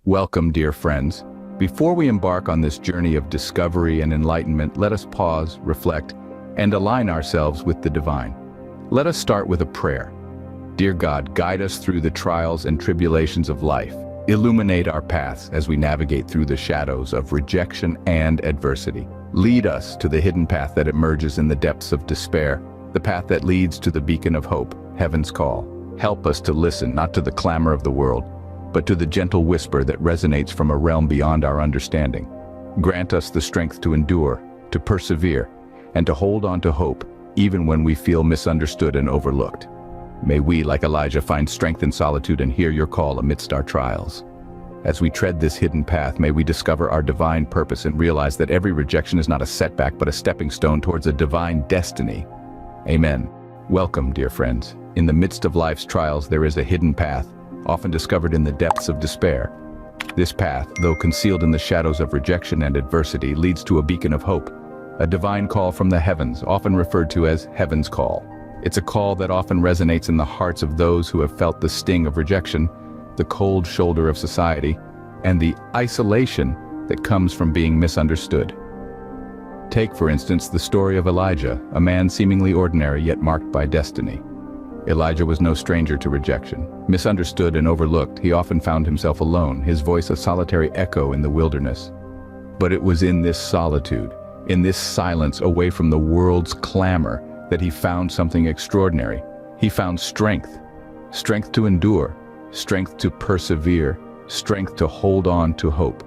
Welcome, dear friends. Before we embark on this journey of discovery and enlightenment, let us pause, reflect, and align ourselves with the divine. Let us start with a prayer. Dear God, guide us through the trials and tribulations of life. Illuminate our paths as we navigate through the shadows of rejection and adversity. Lead us to the hidden path that emerges in the depths of despair, the path that leads to the beacon of hope, heaven's call. Help us to listen not to the clamor of the world, but to the gentle whisper that resonates from a realm beyond our understanding. Grant us the strength to endure, to persevere, and to hold on to hope, even when we feel misunderstood and overlooked. May we, like Elijah, find strength in solitude and hear your call amidst our trials. As we tread this hidden path, may we discover our divine purpose and realize that every rejection is not a setback but a stepping stone towards a divine destiny. Amen. Welcome, dear friends. In the midst of life's trials, there is a hidden path, often discovered in the depths of despair. This path, though concealed in the shadows of rejection and adversity, leads to a beacon of hope, a divine call from the heavens, often referred to as heaven's call. It's a call that often resonates in the hearts of those who have felt the sting of rejection, the cold shoulder of society, and the isolation that comes from being misunderstood. Take, for instance, the story of Elijah, a man seemingly ordinary yet marked by destiny. Elijah was no stranger to rejection. Misunderstood and overlooked, he often found himself alone, his voice a solitary echo in the wilderness. But it was in this solitude, in this silence away from the world's clamor, that he found something extraordinary. He found strength. Strength to endure, strength to persevere, strength to hold on to hope.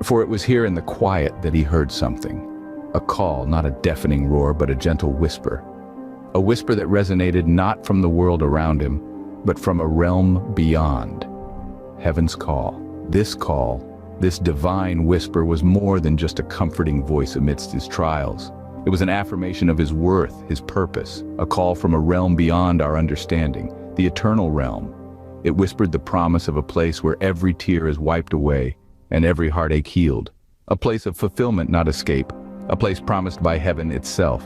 For it was here in the quiet that he heard something. A call, not a deafening roar, but a gentle whisper. A whisper that resonated not from the world around him, but from a realm beyond. Heaven's call. This divine whisper was more than just a comforting voice amidst his trials. It was an affirmation of his worth, his purpose, a call from a realm beyond our understanding, the eternal realm. It whispered the promise of a place where every tear is wiped away and every heartache healed. A place of fulfillment, not escape, a place promised by heaven itself.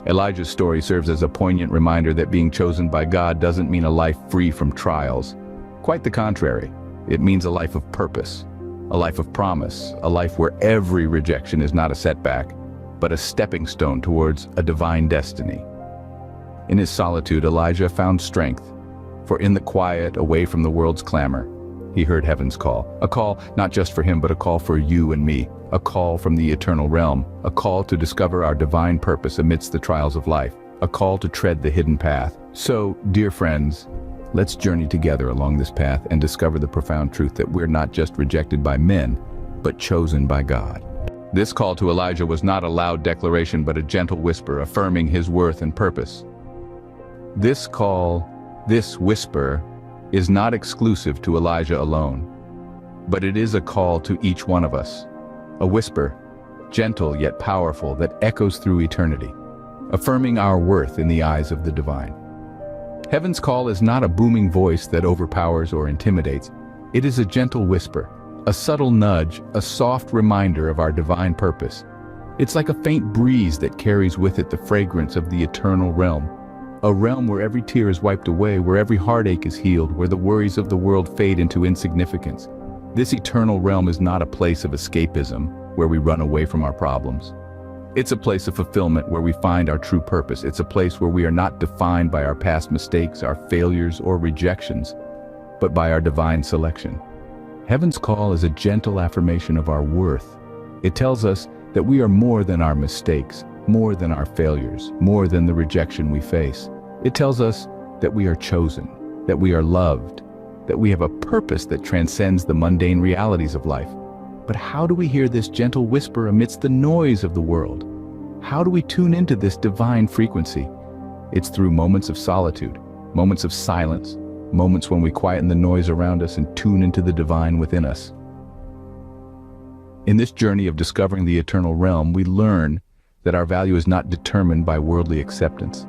Elijah's story serves as a poignant reminder that being chosen by God doesn't mean a life free from trials. Quite the contrary, it means a life of purpose, a life of promise, a life where every rejection is not a setback, but a stepping stone towards a divine destiny. In his solitude, Elijah found strength, for in the quiet, away from the world's clamor, he heard heaven's call. A call not just for him, but a call for you and me. A call from the eternal realm. A call to discover our divine purpose amidst the trials of life. A call to tread the hidden path. So, dear friends, let's journey together along this path and discover the profound truth that we're not just rejected by men, but chosen by God. This call to Elijah was not a loud declaration, but a gentle whisper affirming his worth and purpose. This call, this whisper, is not exclusive to Elijah alone, but it is a call to each one of us. A whisper, gentle yet powerful, that echoes through eternity, affirming our worth in the eyes of the divine. Heaven's call is not a booming voice that overpowers or intimidates. It is a gentle whisper, a subtle nudge, a soft reminder of our divine purpose. It's like a faint breeze that carries with it the fragrance of the eternal realm. A realm where every tear is wiped away, where every heartache is healed, where the worries of the world fade into insignificance. This eternal realm is not a place of escapism, where we run away from our problems. It's a place of fulfillment where we find our true purpose. It's a place where we are not defined by our past mistakes, our failures, or rejections, but by our divine selection. Heaven's call is a gentle affirmation of our worth. It tells us that we are more than our mistakes, more than our failures, more than the rejection we face. It tells us that we are chosen, that we are loved, that we have a purpose that transcends the mundane realities of life. But how do we hear this gentle whisper amidst the noise of the world? How do we tune into this divine frequency? It's through moments of solitude, moments of silence, moments when we quieten the noise around us and tune into the divine within us. In this journey of discovering the eternal realm, we learn that our value is not determined by worldly acceptance.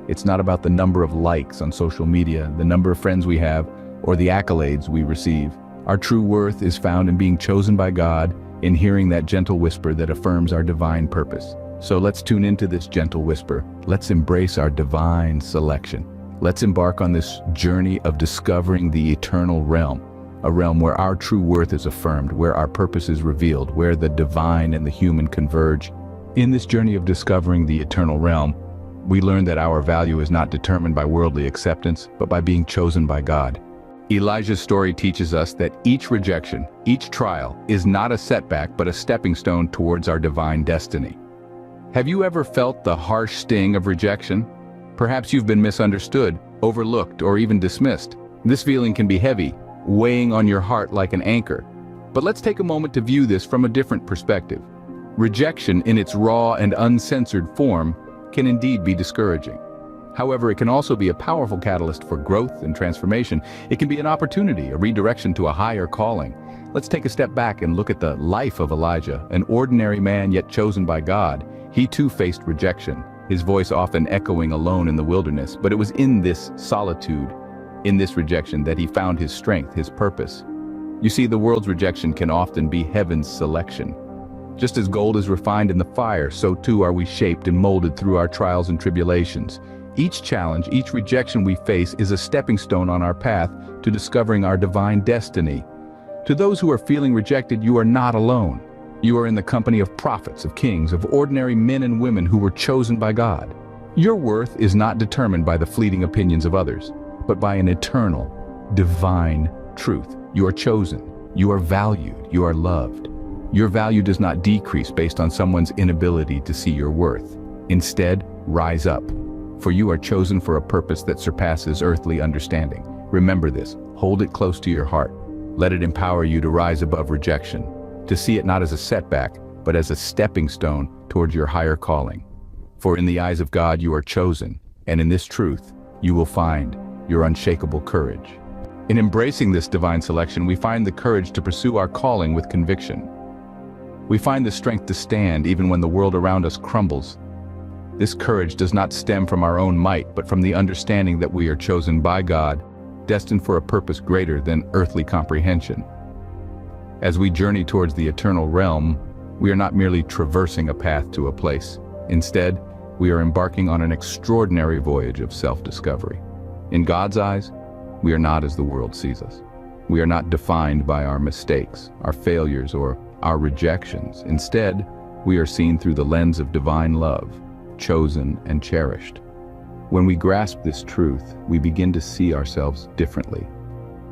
It's not about the number of likes on social media, the number of friends we have, or the accolades we receive. Our true worth is found in being chosen by God, in hearing that gentle whisper that affirms our divine purpose. So let's tune into this gentle whisper. Let's embrace our divine selection. Let's embark on this journey of discovering the eternal realm, a realm where our true worth is affirmed, where our purpose is revealed, where the divine and the human converge. In this journey of discovering the eternal realm, we learn that our value is not determined by worldly acceptance, but by being chosen by God. Elijah's story teaches us that each rejection, each trial, is not a setback but a stepping stone towards our divine destiny. Have you ever felt the harsh sting of rejection? Perhaps you've been misunderstood, overlooked, or even dismissed. This feeling can be heavy, weighing on your heart like an anchor. But let's take a moment to view this from a different perspective. Rejection in its raw and uncensored form can indeed be discouraging. However, it can also be a powerful catalyst for growth and transformation. It can be an opportunity, a redirection to a higher calling. Let's take a step back and look at the life of Elijah, an ordinary man yet chosen by God. He too faced rejection, his voice often echoing alone in the wilderness. But it was in this solitude, in this rejection, that he found his strength, his purpose. You see, the world's rejection can often be heaven's selection. Just as gold is refined in the fire, so too are we shaped and molded through our trials and tribulations. Each challenge, each rejection we face is a stepping stone on our path to discovering our divine destiny. To those who are feeling rejected, you are not alone. You are in the company of prophets, of kings, of ordinary men and women who were chosen by God. Your worth is not determined by the fleeting opinions of others, but by an eternal, divine truth. You are chosen, you are valued, you are loved. Your value does not decrease based on someone's inability to see your worth. Instead, rise up. For you are chosen for a purpose that surpasses earthly understanding. Remember this, hold it close to your heart. Let it empower you to rise above rejection, to see it not as a setback, but as a stepping stone towards your higher calling. For in the eyes of God you are chosen, and in this truth you will find your unshakable courage. In embracing this divine selection, we find the courage to pursue our calling with conviction. We find the strength to stand even when the world around us crumbles. This courage does not stem from our own might, but from the understanding that we are chosen by God, destined for a purpose greater than earthly comprehension. As we journey towards the eternal realm, we are not merely traversing a path to a place. Instead, we are embarking on an extraordinary voyage of self-discovery. In God's eyes, we are not as the world sees us. We are not defined by our mistakes, our failures, or our rejections. Instead, we are seen through the lens of divine love, chosen and cherished. When we grasp this truth, we begin to see ourselves differently.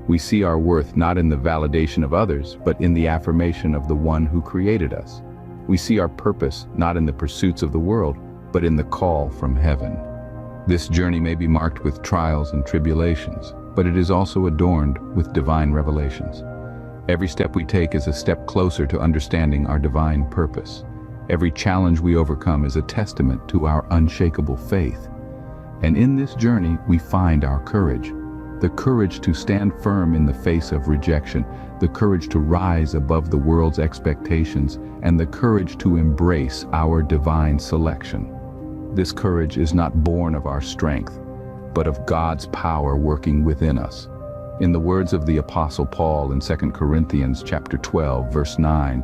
We see our worth not in the validation of others, but in the affirmation of the one who created us. We see our purpose not in the pursuits of the world, but in the call from heaven. This journey may be marked with trials and tribulations, but it is also adorned with divine revelations. Every step we take is a step closer to understanding our divine purpose. Every challenge we overcome is a testament to our unshakable faith. And in this journey, we find our courage. The courage to stand firm in the face of rejection, the courage to rise above the world's expectations, and the courage to embrace our divine selection. This courage is not born of our strength, but of God's power working within us. In the words of the Apostle Paul in 2 Corinthians chapter 12, verse 9,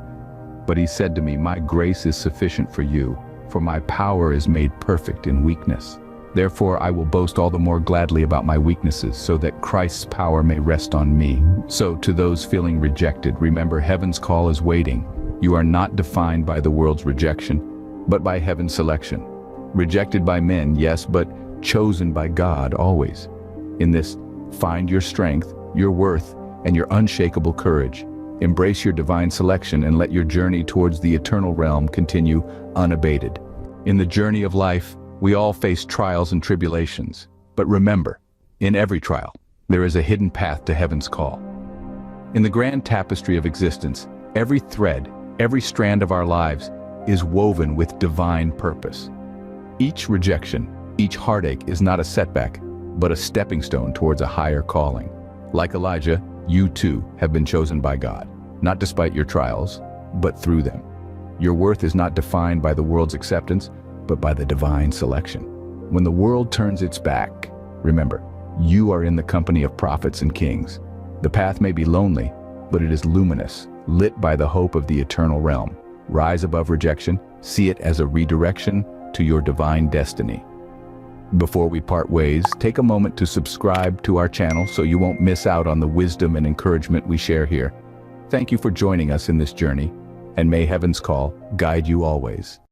"But he said to me, my grace is sufficient for you, for my power is made perfect in weakness. Therefore I will boast all the more gladly about my weaknesses, so that Christ's power may rest on me." So to those feeling rejected, remember, heaven's call is waiting. You are not defined by the world's rejection, but by heaven's selection. Rejected by men, yes, but chosen by God always. In this, find your strength, your worth, and your unshakable courage. Embrace your divine selection and let your journey towards the eternal realm continue unabated. In the journey of life, we all face trials and tribulations. But remember, in every trial, there is a hidden path to heaven's call. In the grand tapestry of existence, every thread, every strand of our lives is woven with divine purpose. Each rejection, each heartache is not a setback, but a stepping stone towards a higher calling. Like Elijah, you too have been chosen by God, not despite your trials, but through them. Your worth is not defined by the world's acceptance, but by the divine selection. When the world turns its back, remember, you are in the company of prophets and kings. The path may be lonely, but it is luminous, lit by the hope of the eternal realm. Rise above rejection, see it as a redirection to your divine destiny. Before we part ways, take a moment to subscribe to our channel so you won't miss out on the wisdom and encouragement we share here. Thank you for joining us in this journey, and may heaven's call guide you always.